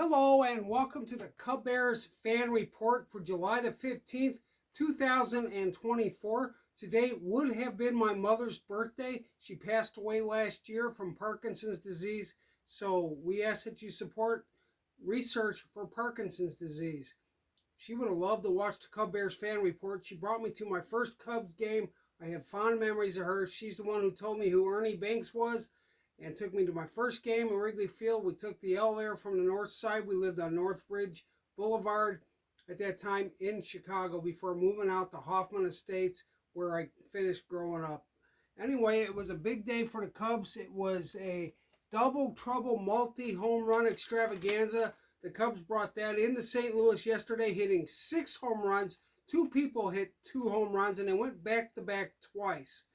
Hello and welcome to the Cubbears fan report for July the 15th, 2024. Today would have been my mother's birthday. She passed away last year from Parkinson's disease, so we ask that you support research for Parkinson's disease. She would have loved to watch the Cubbears fan report. She brought me to my first Cubs game. I have fond memories of her. She's the one who told me who Ernie Banks was and took me to my first game in Wrigley Field. We took the L there from the north side. We lived on Northbridge Boulevard at that time in Chicago before moving out to Hoffman Estates, where I finished growing up. Anyway, it was a big day for the Cubs. It was a double trouble multi-home run extravaganza. The Cubs brought that into St. Louis yesterday, hitting 6 home runs. 2 people hit 2 home runs, and they went back-to-back twice.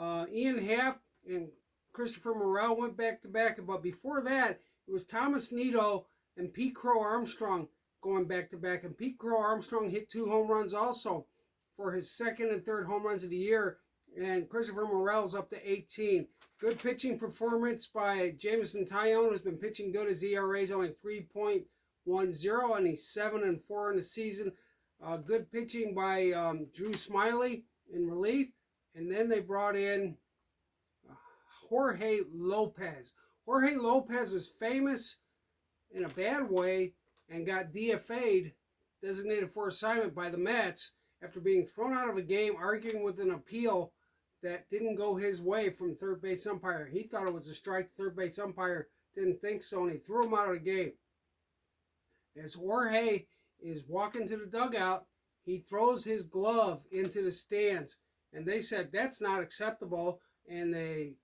Ian Happ and Christopher Morel went back-to-back, but before that, it was Thomas Nido and Pete Crow Armstrong going back-to-back, and Pete Crow Armstrong hit 2 home runs also for his second and third home runs of the year, and Christopher Morel's up to 18. Good pitching performance by Jameson Taillon, who's been pitching good. His ERA is only 3.10, and he's 7-4 in the season. Good pitching by Drew Smiley in relief, and then they brought in Jorge Lopez. Jorge Lopez was famous in a bad way and got DFA'd, designated for assignment, by the Mets after being thrown out of a game arguing with an appeal that didn't go his way from third base umpire. He thought it was a strike. Third base umpire didn't think so, and he threw him out of the game. As Jorge is walking to the dugout, he throws his glove into the stands, and they said that's not acceptable, and they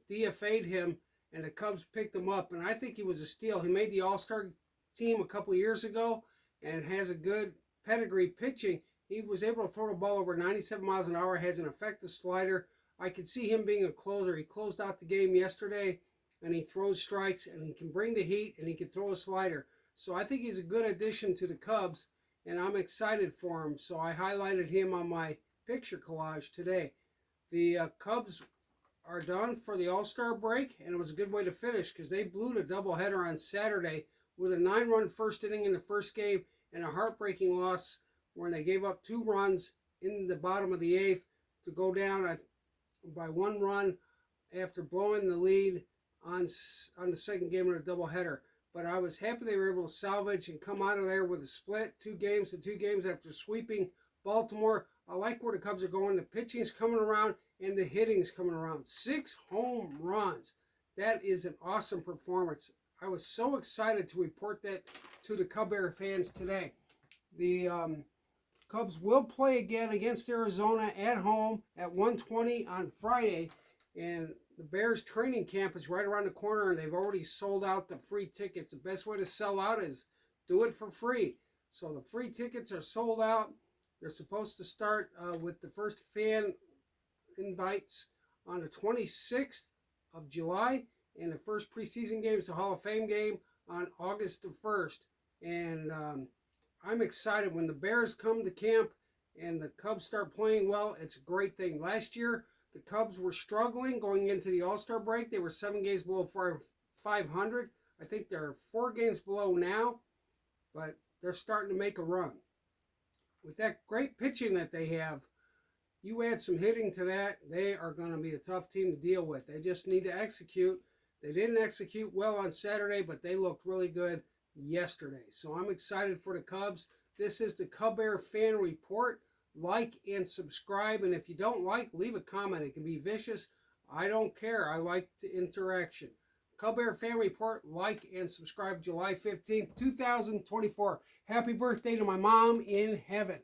DFA'd him, and the Cubs picked him up, and I think he was a steal. He made the All-Star team a couple of years ago and has a good pedigree pitching. He was able to throw the ball over 97 miles an hour, has an effective slider. I could see him being a closer. He closed out the game yesterday, and he throws strikes, and he can bring the heat, and he can throw a slider. So I think he's a good addition to the Cubs, and I'm excited for him. So I highlighted him on my picture collage today. The Cubs are done for the All-Star break, and it was a good way to finish because they blew the doubleheader on Saturday with a 9-run first inning in the first game and a heartbreaking loss when they gave up 2 runs in the bottom of the 8th to go down by 1 run after blowing the lead on the second game of the doubleheader. But I was happy they were able to salvage and come out of there with a split, 2 games after sweeping Baltimore. I like where the Cubs are going. The pitching's coming around and the hitting's coming around. 6 home runs. That is an awesome performance. I was so excited to report that to the Cubbear fans today. The Cubs will play again against Arizona at home at 1:20 on Friday, and the Bears training camp is right around the corner, and they've already sold out the free tickets. The best way to sell out is do it for free. So the free tickets are sold out. They're supposed to start with the first fan invites on the 26th of July, and the first preseason game is the Hall of Fame game on August the 1st. And I'm excited when the Bears come to camp and the Cubs start playing well. It's a great thing. Last year, the Cubs were struggling going into the All-Star break. They were 7 games below 500. I think they're 4 games below now, but they're starting to make a run. With that great pitching that they have, you add some hitting to that, they are going to be a tough team to deal with. They just need to execute. They didn't execute well on Saturday, but they looked really good yesterday. So I'm excited for the Cubs. This is the Cubbear Fan Report. Like and subscribe, and if you don't like, leave a comment. It can be vicious. I don't care. I like the interaction. Cubbear Fan Report. Like and subscribe. July 15th, 2024. Happy birthday to my mom in heaven.